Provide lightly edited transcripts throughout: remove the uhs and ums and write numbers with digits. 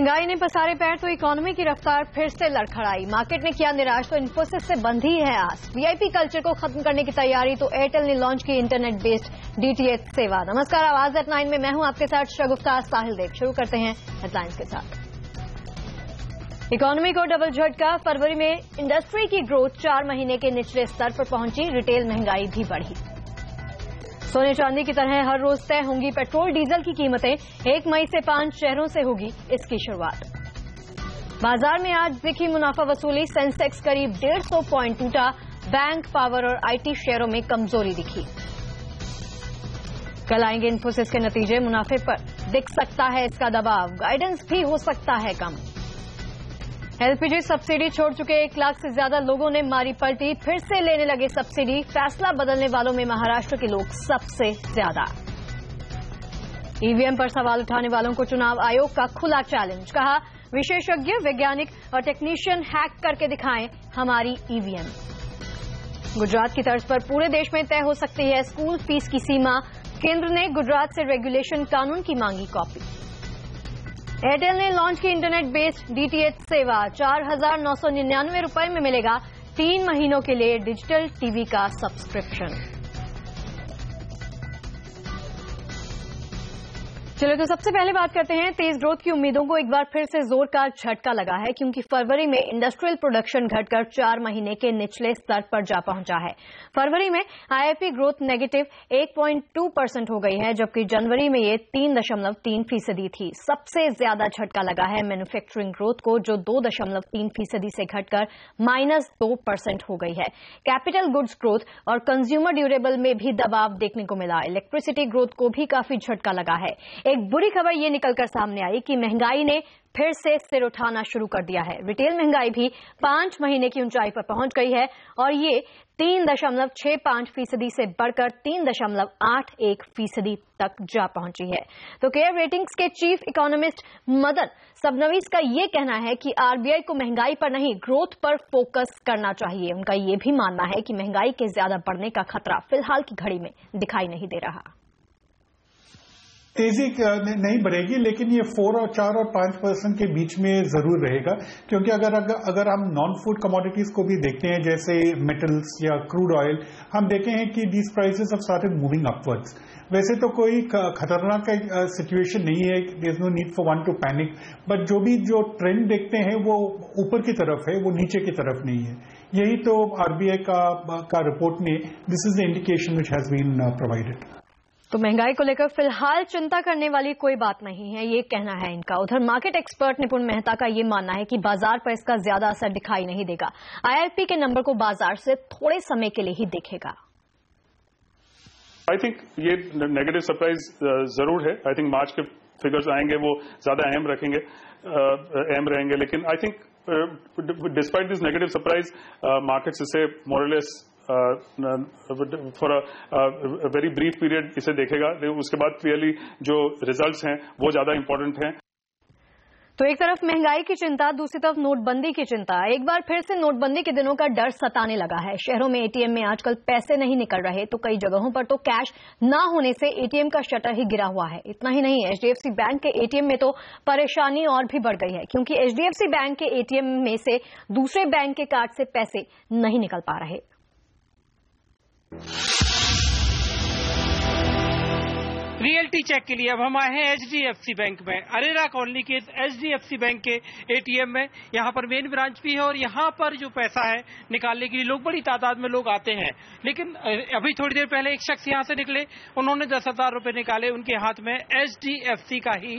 महंगाई ने पसारे पैर तो इकोनॉमी की रफ्तार फिर से लड़खड़ाई। मार्केट ने किया निराश तो इन्फोसिस से बंधी है आस। वीआईपी कल्चर को खत्म करने की तैयारी तो एयरटेल ने लॉन्च की इंटरनेट बेस्ड डीटीएच सेवा। नमस्कार, आवाज एट 9 में मैं हूं आपके साथ शगुफ्ता साहिल देव। शुरू करते हैं हेडलाइंस के साथ। इकोनॉमी को डबल झटका। फरवरी में इंडस्ट्री की ग्रोथ 4 महीने के निचले स्तर पर पहुंची। रिटेल महंगाई भी बढ़ी। सोने चांदी की तरह हर रोज तय होंगी पेट्रोल डीजल की कीमतें। 1 मई से 5 शहरों से होगी इसकी शुरुआत। बाजार में आज दिखी मुनाफा वसूली। सेंसेक्स करीब 150 पॉइंट टूटा। बैंक, पावर और आईटी शेयरों में कमजोरी दिखी। कल आएंगे इन्फोसिस के नतीजे। मुनाफे पर दिख सकता है इसका दबाव। गाइडेंस भी हो सकता है कम। एलपीजी सब्सिडी छोड़ चुके 1 लाख से ज्यादा लोगों ने मारी पलटी। फिर से लेने लगे सब्सिडी। फैसला बदलने वालों में महाराष्ट्र के लोग सबसे ज्यादा। ईवीएम पर सवाल उठाने वालों को चुनाव आयोग का खुला चैलेंज। कहा, विशेषज्ञ, वैज्ञानिक और टेक्नीशियन हैक करके दिखाएं हमारी ईवीएम। गुजरात की तर्ज पर पूरे देश में तय हो सकती है स्कूल फीस की सीमा। केंद्र ने गुजरात से रेगुलेशन कानून की मांगी कॉपी। एयरटेल ने लॉन्च की इंटरनेट बेस्ड डीटीएच सेवा। 4,999 रुपए में मिलेगा 3 महीनों के लिए डिजिटल टीवी का सब्सक्रिप्शन। चलो तो सबसे पहले बात करते हैं तेज ग्रोथ की उम्मीदों को एक बार फिर से जोर का झटका लगा है, क्योंकि फरवरी में इंडस्ट्रियल प्रोडक्शन घटकर 4 महीने के निचले स्तर पर जा पहुंचा है। फरवरी में आईआईपी ग्रोथ नेगेटिव 1.2% हो गई है, जबकि जनवरी में ये 3.3% थी। सबसे ज्यादा झटका लगा है मैन्युफैक्चरिंग ग्रोथ को, जो 2.3% से घटकर -2% हो गई है। कैपिटल गुड्स ग्रोथ और कंज्यूमर ड्यूरेबल में भी दबाव देखने को मिला। इलेक्ट्रिसिटी ग्रोथ को भी काफी झटका लगा है। एक बुरी खबर ये निकलकर सामने आई कि महंगाई ने फिर से सिर उठाना शुरू कर दिया है। रिटेल महंगाई भी 5 महीने की ऊंचाई पर पहुंच गई है और ये 3.65% से बढ़कर 3.81% तक जा पहुंची है। तो केयर रेटिंग्स के चीफ इकोनॉमिस्ट मदन सबनवीस का ये कहना है कि आरबीआई को महंगाई पर नहीं, ग्रोथ पर फोकस करना चाहिए। उनका ये भी मानना है कि महंगाई के ज्यादा बढ़ने का खतरा फिलहाल की घड़ी में दिखाई नहीं दे रहा। तेजी नहीं बढ़ेगी, लेकिन ये 4 और 5% के बीच में जरूर रहेगा, क्योंकि अगर हम नॉन फूड कमोडिटीज को भी देखते हैं, जैसे मेटल्स या क्रूड ऑयल, हम देखे हैं कि these prices have started moving upwards. वैसे तो कोई खतरनाक सिचुएशन नहीं है, there is no need for one to panic, but जो ट्रेंड देखते हैं वो ऊपर की तरफ है, वो नीचे की तरफ नहीं है। यही तो आरबीआई का रिपोर्ट में this is the indication which has been provided. तो महंगाई को लेकर फिलहाल चिंता करने वाली कोई बात नहीं है, ये कहना है इनका। उधर मार्केट एक्सपर्ट निपुण मेहता का ये मानना है कि बाजार पर इसका ज्यादा असर दिखाई नहीं देगा। आईआईपी के नंबर को बाजार से थोड़े समय के लिए ही देखेगा। आई थिंक ये नेगेटिव सरप्राइज जरूर है। आई थिंक मार्च के फिगर्स आएंगे वो ज्यादा अहम रहेंगे, लेकिन I think despite this negative surprise markets इसे मोरलेस for a very brief period इसे देखेगा। उसके बाद क्लियरली जो रिजल्ट्स हैं वो ज्यादा इंपॉर्टेंट हैं। तो एक तरफ महंगाई की चिंता, दूसरी तरफ नोटबंदी की चिंता। एक बार फिर से नोटबंदी के दिनों का डर सताने लगा है। शहरों में एटीएम में आजकल पैसे नहीं निकल रहे, तो कई जगहों पर तो कैश न होने से एटीएम का शटर ही गिरा हुआ है। इतना ही नहीं, एचडीएफसी बैंक के एटीएम में तो परेशानी और भी बढ़ गई है, क्योंकि एचडीएफसी बैंक के एटीएम में से दूसरे बैंक के कार्ड से पैसे नहीं निकल पा रहे। रियलिटी चेक के लिए अब हम आए हैं एचडीएफसी बैंक में, अरेरा कॉलोनी के एचडीएफसी बैंक के एटीएम में। यहाँ पर मेन ब्रांच भी है और यहाँ पर जो पैसा है निकालने के लिए लोग बड़ी तादाद में लोग आते हैं। लेकिन अभी थोड़ी देर पहले एक शख्स यहाँ से निकले, उन्होंने 10,000 रुपए निकाले। उनके हाथ में एचडीएफसी का ही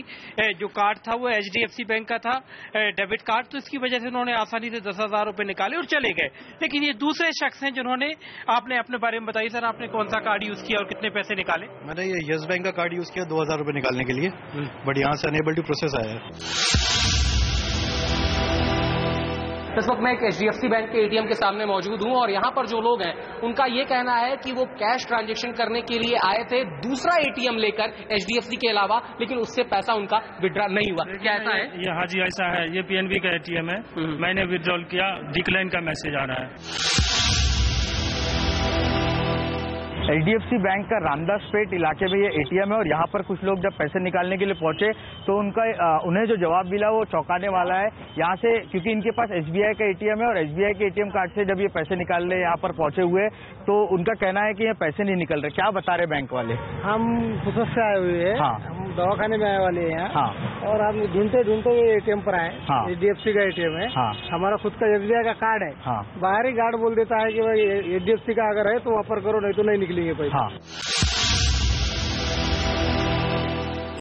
जो कार्ड था वो एचडीएफसी बैंक का था, डेबिट कार्ड, तो इसकी वजह से उन्होंने आसानी से 10,000 रुपए निकाले और चले गए। लेकिन ये दूसरे शख्स हैं जिन्होंने, आपने अपने बारे में बताइए सर, आपने कौन सा कार्ड यूज किया और कितने पैसे निकाले? मैंने ये यस बैंक कार्ड यूज किया 2,000 रुपए निकालने के लिए, बट यहाँ से अनेबल टू प्रोसेस आया है। इस वक्त मैं एक एचडीएफसी बैंक के एटीएम के सामने मौजूद हूं और यहाँ पर जो लोग हैं उनका ये कहना है कि वो कैश ट्रांजैक्शन करने के लिए आए थे दूसरा एटीएम लेकर एचडीएफसी के अलावा, लेकिन उससे पैसा उनका विड्रॉ नहीं हुआ। क्या ऐसा है? ये हाँ जी ऐसा है। ये पीएनबी का एटीएम है, मैंने विड्रॉल किया, डिक्लाइन का मैसेज आ रहा है। एचडीएफसी बैंक का रामदास पेट इलाके में ये एटीएम है और यहाँ पर कुछ लोग जब पैसे निकालने के लिए पहुंचे तो उन्हें जो जवाब मिला वो चौंकाने वाला है। यहाँ से क्योंकि इनके पास SBI का ATM है और SBI के ATM कार्ड से जब ये पैसे निकालने यहाँ पर पहुंचे हुए तो उनका कहना है कि ये पैसे नहीं निकल रहे। क्या बता रहे बैंक वाले? हम फुसत से आए हुए हैं। हाँ। हम दवाखाने में आए वाले हैं। हाँ। और हम ढूंढते ATM पर आए। हाँ। HDFC का ATM है। हाँ। हमारा खुद का SBI का कार्ड है। हाँ। बाहर ही गार्ड बोल देता है कि भाई HDFC का अगर है तो वहाँ पर करो, नहीं तो नहीं निकलेंगे पैसे। हाँ।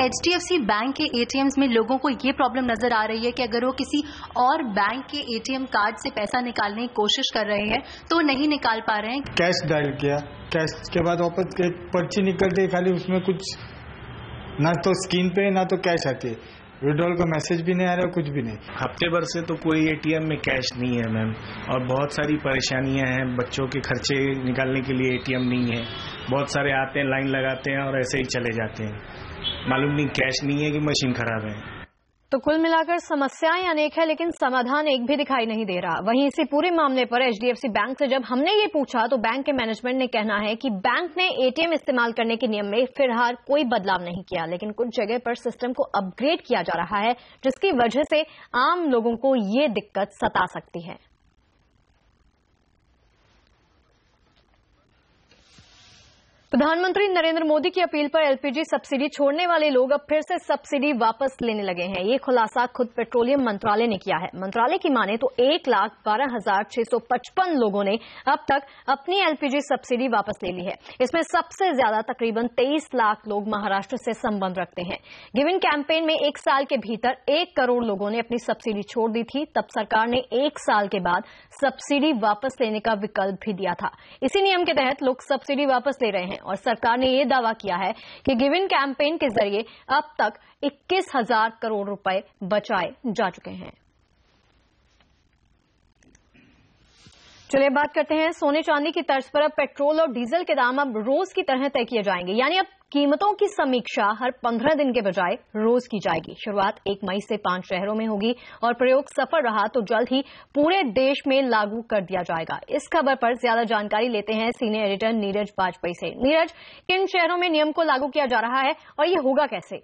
HDFC बैंक के ATMs में लोगों को ये प्रॉब्लम नजर आ रही है कि अगर वो किसी और बैंक के ATM कार्ड से पैसा निकालने की कोशिश कर रहे हैं तो नहीं निकाल पा रहे हैं। कैश डायल किया, कैश के बाद वापस पर्ची निकलती है, खाली उसमें कुछ ना तो स्क्रीन पे ना तो कैश आती है, विड्रॉल का मैसेज भी नहीं आ रहा, कुछ भी नहीं। हफ्ते भर से तो कोई ATM में कैश नहीं है मैम, और बहुत सारी परेशानियां हैं। बच्चों के खर्चे निकालने के लिए ATM नहीं है, बहुत सारे आते हैं, लाइन लगाते हैं और ऐसे ही चले जाते हैं। मालूम नहीं कैश नहीं है कि मशीन खराब है। तो कुल मिलाकर समस्याएं अनेक है लेकिन समाधान एक भी दिखाई नहीं दे रहा। वहीं इसी पूरे मामले पर HDFC बैंक से जब हमने ये पूछा तो बैंक के मैनेजमेंट ने कहना है कि बैंक ने ATM इस्तेमाल करने के नियम में फिलहाल कोई बदलाव नहीं किया, लेकिन कुछ जगह पर सिस्टम को अपग्रेड किया जा रहा है जिसकी वजह से आम लोगों को ये दिक्कत सता सकती है। प्रधानमंत्री नरेंद्र मोदी की अपील पर LPG सब्सिडी छोड़ने वाले लोग अब फिर से सब्सिडी वापस लेने लगे हैं। ये खुलासा खुद पेट्रोलियम मंत्रालय ने किया है। मंत्रालय की माने तो 1,12,655 लोगों ने अब तक अपनी LPG सब्सिडी वापस ले ली है। इसमें सबसे ज्यादा तकरीबन 23 लाख लोग महाराष्ट्र से संबंध रखते हैं। गिवन कैंपेन में 1 साल के भीतर 1 करोड़ लोगों ने अपनी सब्सिडी छोड़ दी थी। तब सरकार ने 1 साल के बाद सब्सिडी वापस लेने का विकल्प भी दिया था। इसी नियम के तहत लोग सब्सिडी वापस ले रहे हैं और सरकार ने यह दावा किया है कि गिवन कैंपेन के जरिए अब तक 21,000 करोड़ रुपए बचाए जा चुके हैं। चलिए बात करते हैं सोने चांदी की तर्ज पर अब पेट्रोल और डीजल के दाम अब रोज की तरह तय किए जाएंगे, यानी अब कीमतों की समीक्षा हर 15 दिन के बजाय रोज की जाएगी। शुरुआत 1 मई से 5 शहरों में होगी और प्रयोग सफल रहा तो जल्द ही पूरे देश में लागू कर दिया जाएगा। इस खबर पर ज्यादा जानकारी लेते हैं सीनियर एडिटर नीरज वाजपेयी से। नीरज, किन शहरों में नियम को लागू किया जा रहा है और ये होगा कैसे?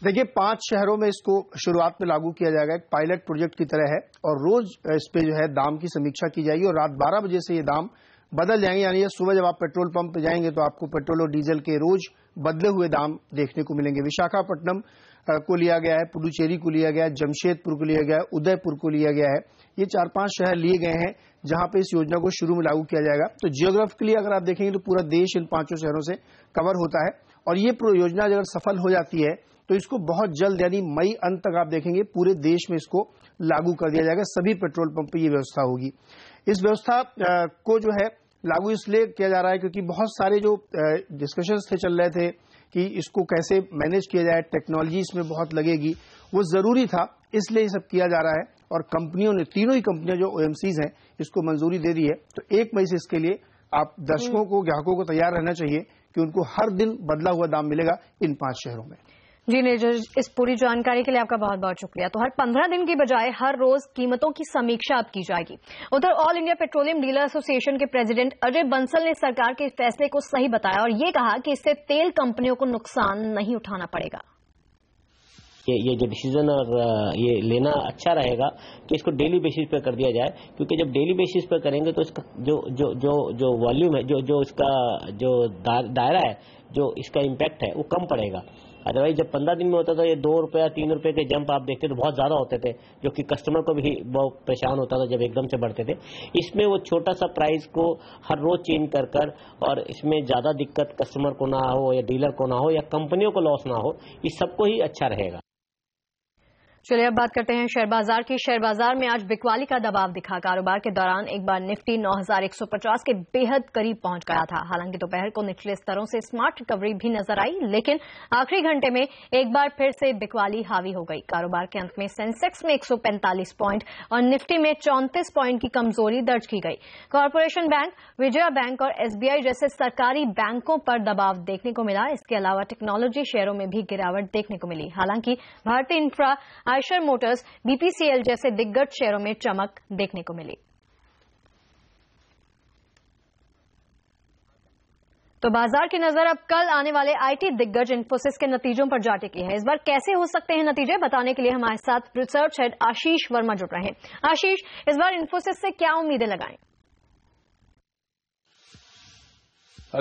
देखिए, 5 शहरों में इसको शुरुआत में लागू किया जाएगा, एक पायलट प्रोजेक्ट की तरह है, और रोज इस पे जो है दाम की समीक्षा की जाएगी और रात 12 बजे से ये दाम बदल जाएंगे। यानी ये सुबह जब आप पेट्रोल पंप पे जाएंगे तो आपको पेट्रोल और डीजल के रोज बदले हुए दाम देखने को मिलेंगे। विशाखापट्टनम को लिया गया है, पुडुचेरी को लिया गया है, जमशेदपुर को लिया गया है, उदयपुर को लिया गया है। ये 4-5 शहर लिए गए हैं जहां पे इस योजना को शुरू में लागू किया जाएगा। तो जियोग्राफिकली अगर आप देखेंगे तो पूरा देश इन 5 शहरों से कवर होता है और ये योजना अगर सफल हो जाती है तो इसको बहुत जल्द यानी मई अंत तक आप देखेंगे पूरे देश में इसको लागू कर दिया जाएगा। सभी पेट्रोल पंप पे ये व्यवस्था होगी। इस व्यवस्था को जो है लागू इसलिए किया जा रहा है क्योंकि बहुत सारे जो डिस्कशंस थे चल रहे थे कि इसको कैसे मैनेज किया जाए, टेक्नोलॉजी इसमें बहुत लगेगी, वो जरूरी था, इसलिए ये सब किया जा रहा है। और कंपनियों ने, तीनों ही कंपनियां जो OMCs हैं, इसको मंजूरी दे दी है। तो 1 मई से इसके लिए आप दर्शकों को, ग्राहकों को तैयार रहना चाहिए कि उनको हर दिन बदला हुआ दाम मिलेगा इन 5 शहरों में। जी नीरज, इस पूरी जानकारी के लिए आपका बहुत बहुत शुक्रिया। तो हर 15 दिन की बजाय हर रोज कीमतों की समीक्षा अब की जाएगी। उधर all India petroleum dealer association के प्रेसिडेंट अजय बंसल ने सरकार के फैसले को सही बताया और ये कहा कि इससे तेल कंपनियों को नुकसान नहीं उठाना पड़ेगा। ये जो डिसीजन और ये लेना अच्छा रहेगा कि इसको डेली बेसिस पर कर दिया जाए, क्योंकि जब डेली बेसिस पर करेंगे तो इसका जो वॉल्यूम है, जो इसका जो दायरा है, जो इसका इम्पैक्ट है वो कम पड़ेगा। अदरवाइज जब 15 दिन में होता था ये 2 रुपये या 3 रुपये के जंप आप देखते तो बहुत ज्यादा होते थे, जो कि कस्टमर को भी बहुत परेशान होता था जब एकदम से बढ़ते थे। इसमें वो छोटा सा प्राइस को हर रोज चेंज कर और इसमें ज्यादा दिक्कत कस्टमर को ना हो या डीलर को ना हो या कंपनियों को लॉस ना हो, इस सबको ही अच्छा रहेगा। चलिए अब बात करते हैं शेयर बाजार की। शेयर बाजार में आज बिकवाली का दबाव दिखा। कारोबार के दौरान एक बार निफ्टी 9,150 के बेहद करीब पहुंच गया था। हालांकि दोपहर को निचले स्तरों से स्मार्ट रिकवरी भी नजर आई, लेकिन आखिरी घंटे में एक बार फिर से बिकवाली हावी हो गई। कारोबार के अंत में सेंसेक्स में 145 पॉइंट और निफ्टी में 34 पॉइंट की कमजोरी दर्ज की गई। कॉर्पोरेशन बैंक, विजया बैंक और SBI जैसे सरकारी बैंकों पर दबाव देखने को मिला। इसके अलावा टेक्नोलॉजी शेयरों में भी गिरावट देखने को मिली। हालांकि भारतीय इंफ्रा, आयशर मोटर्स, BPCL जैसे दिग्गज शेयरों में चमक देखने को मिली। तो बाजार की नजर अब कल आने वाले आईटी दिग्गज इन्फोसिस के नतीजों पर जा टिकी है। इस बार कैसे हो सकते हैं नतीजे, बताने के लिए हमारे साथ रिसर्च हेड आशीष वर्मा जुड़ रहे हैं। आशीष, इस बार इन्फोसिस से क्या उम्मीदें लगाएं?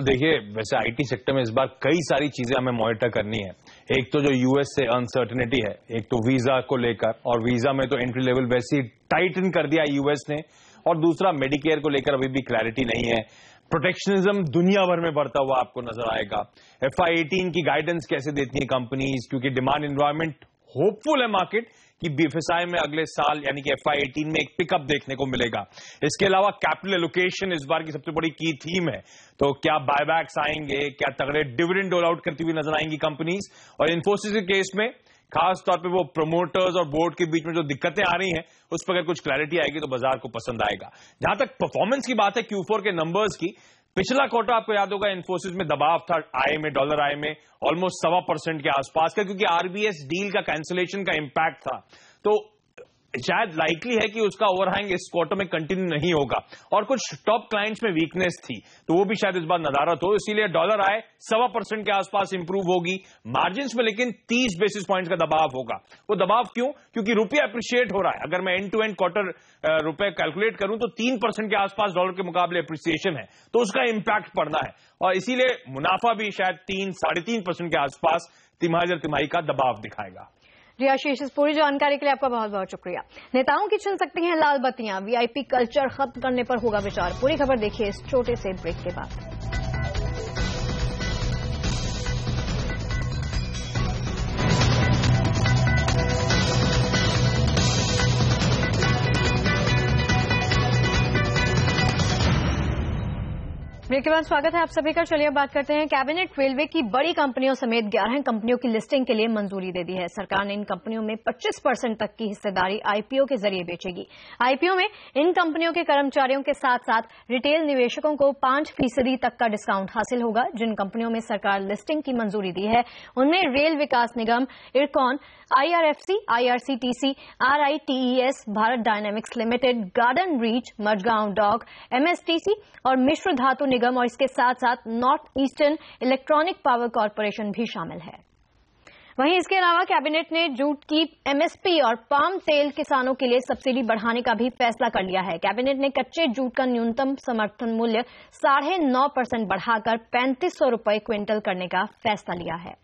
देखिए, वैसे आईटी सेक्टर में इस बार कई सारी चीजें हमें मॉनिटर करनी है। एक तो जो यूएस से अनसर्टेनिटी है, एक तो वीजा को लेकर, और वीजा में तो एंट्री लेवल वैसे ही टाइटन कर दिया यूएस ने, और दूसरा मेडिकेयर को लेकर अभी भी क्लैरिटी नहीं है। प्रोटेक्शनिज्म दुनिया भर में बढ़ता हुआ आपको नजर आएगा। FY18 की गाइडेंस कैसे देती है कंपनीज, क्योंकि डिमांड एनवायरनमेंट होपफुल है मार्केट कि बीएफएसआई में अगले साल यानी कि FY18 में एक पिकअप देखने को मिलेगा। इसके अलावा कैपिटल एलोकेशन इस बार की सबसे बड़ी की थीम है, तो क्या बायबैक्स आएंगे, क्या तगड़े डिविडेंड डोल आउट करती हुई नजर आएंगी कंपनीज। और इन्फोसिस के केस में खास तौर पे वो प्रोमोटर्स और बोर्ड के बीच में जो दिक्कतें आ रही हैं उस पर अगर कुछ क्लैरिटी आएगी तो बाजार को पसंद आएगा। जहां तक परफॉर्मेंस की बात है Q4 के नंबर्स की, पिछला क्वार्टर आपको याद होगा इन्फोसिस में दबाव था आय में, डॉलर आय में ऑलमोस्ट 1.25% के आसपास का, क्योंकि आरबीएस डील का कैंसिलेशन का इंपैक्ट था। तो शायद लाइकली है कि उसका ओवरहैंग इस क्वार्टर में कंटिन्यू नहीं होगा, और कुछ टॉप क्लाइंट्स में वीकनेस थी तो वो भी शायद इस बार नदारत हो, इसीलिए डॉलर आय 1.25% के आसपास इंप्रूव होगी। मार्जिन्स में लेकिन 30 बेसिस पॉइंट्स का दबाव होगा। वो दबाव क्यों? क्योंकि रुपया अप्रिशिएट हो रहा है। अगर मैं एंड टू एंड क्वार्टर रुपए कैलकुलेट करूं तो 3% के आसपास डॉलर के मुकाबले अप्रिसिएशन है, तो उसका इंपैक्ट पड़ना है, और इसीलिए मुनाफा भी शायद 3-3.5% के आसपास तिमाही का दबाव दिखाएगा। जी आशीष, इस पूरी जानकारी के लिए आपका बहुत बहुत शुक्रिया। नेताओं की चल सकती हैं लाल बत्तियां, वीआईपी कल्चर खत्म करने पर होगा विचार। पूरी खबर देखिए इस छोटे से ब्रेक के बाद। ब्रेक के बाद स्वागत है आप सभी का। चलिए बात करते हैं। कैबिनेट रेलवे की बड़ी कंपनियों समेत 11 कंपनियों की लिस्टिंग के लिए मंजूरी दे दी है। सरकार ने इन कंपनियों में 25% तक की हिस्सेदारी आईपीओ के जरिए बेचेगी। आईपीओ में इन कंपनियों के कर्मचारियों के साथ साथ रिटेल निवेशकों को 5% तक का डिस्काउंट हासिल होगा। जिन कंपनियों में सरकार लिस्टिंग की मंजूरी दी है उनमें Rail Vikas Nigam, Ircon, IRFC, IRCTC, RITES, Bharat Dynamics Limited, Garden Reach, Mazagon Dock, MSTC और मिश्र धातु निगम, और इसके साथ साथ नॉर्थ ईस्टर्न इलेक्ट्रॉनिक पावर कॉरपोरेशन भी शामिल है। वहीं इसके अलावा कैबिनेट ने जूट की MSP और पाम तेल किसानों के लिए सब्सिडी बढ़ाने का भी फैसला कर लिया है। कैबिनेट ने कच्चे जूट का न्यूनतम समर्थन मूल्य 9.5% बढ़ाकर 3500 रुपए क्विंटल करने का फैसला लिया है।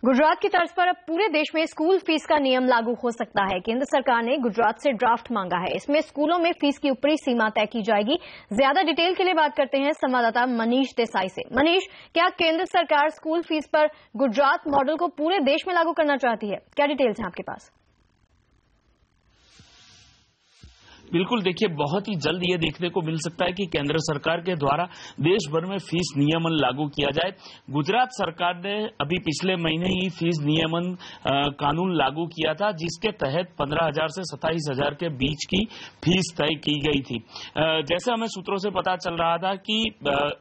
गुजरात की तर्ज पर अब पूरे देश में स्कूल फीस का नियम लागू हो सकता है। केंद्र सरकार ने गुजरात से ड्राफ्ट मांगा है। इसमें स्कूलों में फीस की ऊपरी सीमा तय की जाएगी। ज्यादा डिटेल के लिए बात करते हैं संवाददाता मनीष देसाई से। मनीष, क्या केंद्र सरकार स्कूल फीस पर गुजरात मॉडल को पूरे देश में लागू करना चाहती है? क्या डिटेल्स हैं आपके पास? बिल्कुल, देखिए, बहुत ही जल्द ये देखने को मिल सकता है कि केंद्र सरकार के द्वारा देश भर में फीस नियमन लागू किया जाए। गुजरात सरकार ने अभी पिछले महीने ही फीस नियमन कानून लागू किया था, जिसके तहत 15,000 से 27,000 के बीच की फीस तय की गई थी। जैसे हमें सूत्रों से पता चल रहा था कि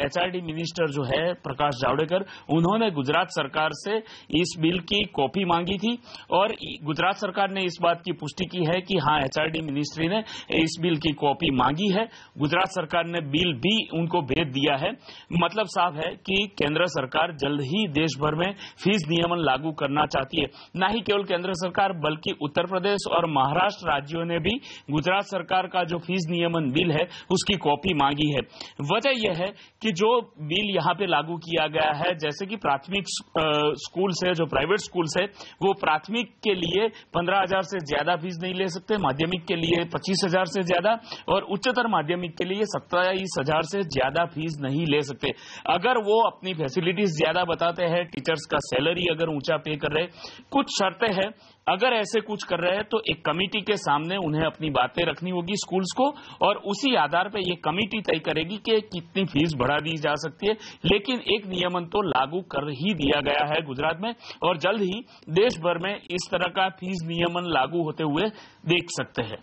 HRD मिनिस्टर जो है प्रकाश जावड़ेकर, उन्होंने गुजरात सरकार से इस बिल की कॉपी मांगी थी, और गुजरात सरकार ने इस बात की पुष्टि की है कि हाँ, HRD मिनिस्ट्री ने इस बिल की कॉपी मांगी है। गुजरात सरकार ने बिल भी उनको भेज दिया है। मतलब साफ है कि केंद्र सरकार जल्द ही देश भर में फीस नियमन लागू करना चाहती है। न ही केवल केंद्र सरकार बल्कि उत्तर प्रदेश और महाराष्ट्र राज्यों ने भी गुजरात सरकार का जो फीस नियमन बिल है उसकी कॉपी मांगी है। वजह यह है कि जो बिल यहाँ पे लागू किया गया है, जैसे कि प्राथमिक स्कूल से, जो प्राइवेट स्कूल है, वो प्राथमिक के लिए 15,000 से ज्यादा फीस नहीं ले सकते, माध्यमिक के लिए 25,000 से ज्यादा और उच्चतर माध्यमिक के लिए 27,000 से ज्यादा फीस नहीं ले सकते। अगर वो अपनी फैसिलिटीज ज्यादा बताते हैं, टीचर्स का सैलरी अगर ऊंचा पे कर रहे, कुछ शर्तें हैं, अगर ऐसे कुछ कर रहे हैं तो एक कमेटी के सामने उन्हें अपनी बातें रखनी होगी स्कूल्स को, और उसी आधार पर यह कमेटी तय करेगी कि कितनी फीस बढ़ा दी जा सकती है। लेकिन एक नियमन तो लागू कर ही दिया गया है गुजरात में, और जल्द ही देश भर में इस तरह का फीस नियमन लागू होते हुए देख सकते हैं।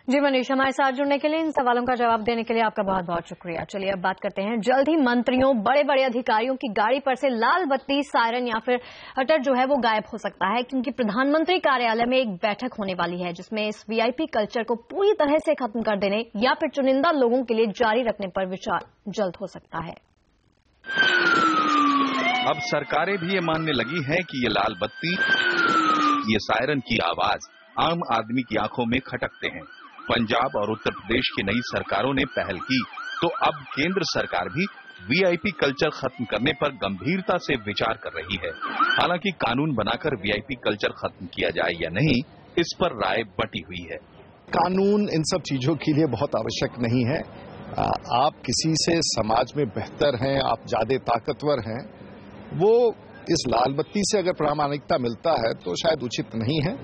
जी मनीष, हमारे साथ जुड़ने के लिए, इन सवालों का जवाब देने के लिए आपका बहुत बहुत शुक्रिया। चलिए अब बात करते हैं, जल्द ही मंत्रियों, बड़े बड़े अधिकारियों की गाड़ी पर से लाल बत्ती, सायरन या फिर अटर जो है वो गायब हो सकता है, क्योंकि प्रधानमंत्री कार्यालय में एक बैठक होने वाली है जिसमें इस वीआईपी कल्चर को पूरी तरह से खत्म कर देने या फिर चुनिंदा लोगों के लिए जारी रखने पर विचार जल्द हो सकता है। अब सरकारें भी ये मानने लगी हैं कि ये लाल बत्ती, ये सायरन की आवाज आम आदमी की आंखों में खटकते हैं। पंजाब और उत्तर प्रदेश की नई सरकारों ने पहल की तो अब केंद्र सरकार भी वीआईपी कल्चर खत्म करने पर गंभीरता से विचार कर रही है। हालांकि कानून बनाकर वीआईपी कल्चर खत्म किया जाए या नहीं, इस पर राय बटी हुई है। कानून इन सब चीजों के लिए बहुत आवश्यक नहीं है। आप किसी से समाज में बेहतर हैं, आप ज्यादा ताकतवर हैं, वो इस लाल बत्ती से अगर प्रामाणिकता मिलता है तो शायद उचित नहीं है।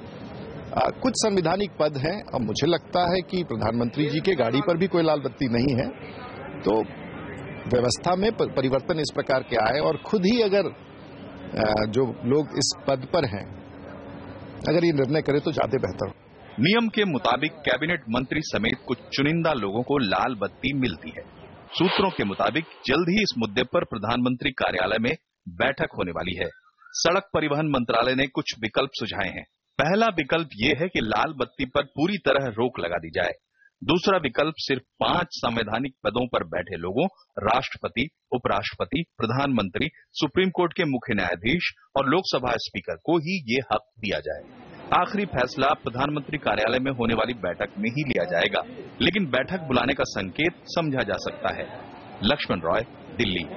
कुछ संवैधानिक पद हैं, अब मुझे लगता है कि प्रधानमंत्री जी के गाड़ी पर भी कोई लाल बत्ती नहीं है, तो व्यवस्था में परिवर्तन इस प्रकार के आए और खुद ही अगर जो लोग इस पद पर हैं अगर ये निर्णय करें तो ज्यादा बेहतर हो। नियम के मुताबिक कैबिनेट मंत्री समेत कुछ चुनिंदा लोगों को लाल बत्ती मिलती है। सूत्रों के मुताबिक जल्द ही इस मुद्दे पर प्रधानमंत्री कार्यालय में बैठक होने वाली है। सड़क परिवहन मंत्रालय ने कुछ विकल्प सुझाए हैं। पहला विकल्प ये है कि लाल बत्ती पर पूरी तरह रोक लगा दी जाए। दूसरा विकल्प सिर्फ 5 संवैधानिक पदों पर बैठे लोगों, राष्ट्रपति, उपराष्ट्रपति, प्रधानमंत्री, सुप्रीम कोर्ट के मुख्य न्यायाधीश और लोकसभा स्पीकर को ही ये हक दिया जाए। आखिरी फैसला प्रधानमंत्री कार्यालय में होने वाली बैठक में ही लिया जाएगा, लेकिन बैठक बुलाने का संकेत समझा जा सकता है। लक्ष्मण रॉय, दिल्ली।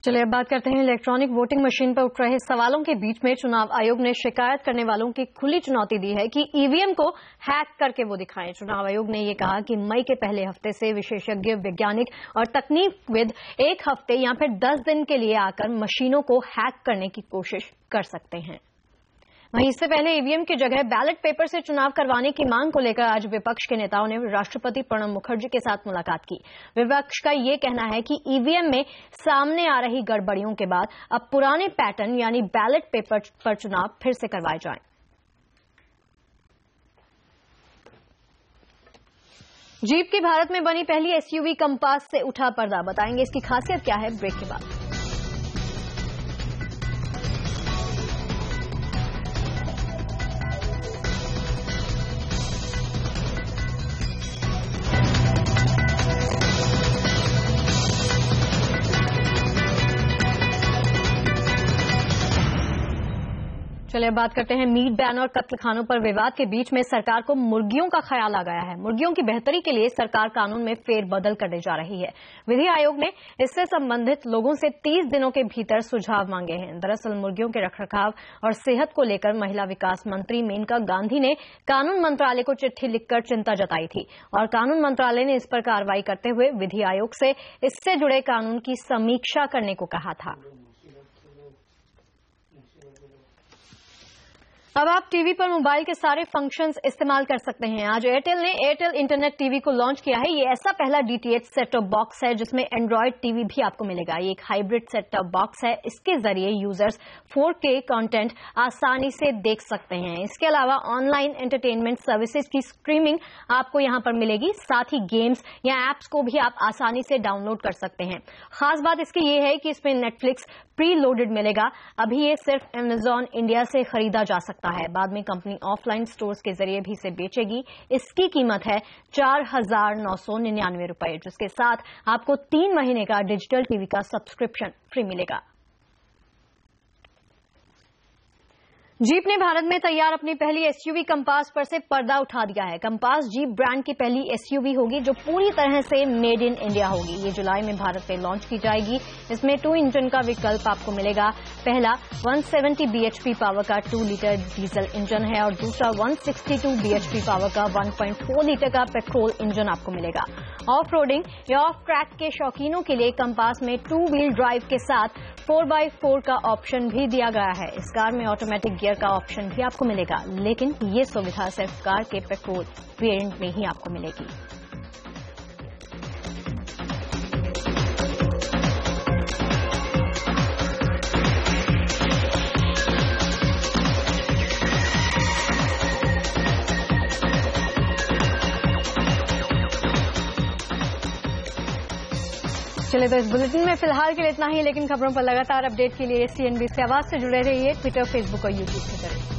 चलिए अब बात करते हैं, इलेक्ट्रॉनिक वोटिंग मशीन पर उठ रहे सवालों के बीच में चुनाव आयोग ने शिकायत करने वालों की खुली चुनौती दी है कि ईवीएम को हैक करके वो दिखाएं। चुनाव आयोग ने ये कहा कि मई के पहले हफ्ते से विशेषज्ञ, वैज्ञानिक और तकनीकविद 1 हफ्ते या फिर 10 दिन के लिए आकर मशीनों को हैक करने की कोशिश कर सकते हैं। वहीं इससे पहले ईवीएम की जगह बैलेट पेपर से चुनाव करवाने की मांग को लेकर आज विपक्ष के नेताओं ने राष्ट्रपति प्रणब मुखर्जी के साथ मुलाकात की। विपक्ष का ये कहना है कि ईवीएम में सामने आ रही गड़बड़ियों के बाद अब पुराने पैटर्न यानी बैलेट पेपर पर चुनाव फिर से करवाए जाएं। जीप की भारत में बनी पहली एसयूवी कंपास से उठा पर्दा, बताएंगे इसकी खासियत क्या है ब्रेक के बाद। चलिए बात करते हैं, मीट बैन और कत्लखानों पर विवाद के बीच में सरकार को मुर्गियों का ख्याल आ गया है। मुर्गियों की बेहतरी के लिए सरकार कानून में फेरबदल करने जा रही है। विधि आयोग ने इससे संबंधित लोगों से 30 दिनों के भीतर सुझाव मांगे हैं। दरअसल मुर्गियों के रखरखाव और सेहत को लेकर महिला विकास मंत्री मेनका गांधी ने कानून मंत्रालय को चिट्ठी लिखकर चिंता जताई थी और कानून मंत्रालय ने इस पर कार्रवाई करते हुए विधि आयोग से इससे जुड़े कानून की समीक्षा करने को कहा था। अब आप टीवी पर मोबाइल के सारे फंक्शंस इस्तेमाल कर सकते हैं। आज एयरटेल ने एयरटेल इंटरनेट टीवी को लॉन्च किया है। ये ऐसा पहला डीटीएच सेट टॉप बॉक्स है जिसमें एंड्रॉयड टीवी भी आपको मिलेगा। ये एक हाइब्रिड सेट टॉप बॉक्स है। इसके जरिए यूजर्स 4K कंटेंट आसानी से देख सकते हैं। इसके अलावा ऑनलाइन एंटरटेनमेंट सर्विसेज की स्ट्रीमिंग आपको यहां पर मिलेगी। साथ ही गेम्स या एप्स को भी आप आसानी से डाउनलोड कर सकते हैं। खास बात इसकी ये है कि इसमें नेटफ्लिक्स प्री लोडेड मिलेगा। अभी ये सिर्फ अमेजॉन इंडिया से खरीदा जा सकता है, बाद में कंपनी ऑफलाइन स्टोर्स के जरिए भी इसे बेचेगी। इसकी कीमत है 4,999 रुपए, जिसके साथ आपको 3 महीने का डिजिटल टीवी का सब्सक्रिप्शन फ्री मिलेगा। जीप ने भारत में तैयार अपनी पहली एसयूवी कंपास पर से पर्दा उठा दिया है। कंपास जीप ब्रांड की पहली एसयूवी होगी जो पूरी तरह से मेड इन इंडिया होगी। ये जुलाई में भारत में लॉन्च की जाएगी। इसमें 2 इंजन का विकल्प आपको मिलेगा। पहला 170 बीएचपी पावर का 2 लीटर डीजल इंजन है और दूसरा 162 बीएचपी पावर का 1.4 लीटर का पेट्रोल इंजन आपको मिलेगा। ऑफ रोडिंग या ऑफ ट्रैक के शौकीनों के लिए कंपास में 2 व्हील ड्राइव के साथ 4x4 का ऑप्शन भी दिया गया है। इस कार में ऑटोमेटिक गियर का ऑप्शन भी आपको मिलेगा, लेकिन ये सुविधा सिर्फ कार के पेट्रोल वेरिएंट में ही आपको मिलेगी। चलिए तो इस बुलेटिन में फिलहाल के लिए इतना ही, लेकिन खबरों पर लगातार अपडेट के लिए CNBC आवाज से जुड़े रहिए, ट्विटर, फेसबुक और यूट्यूब की तरफ।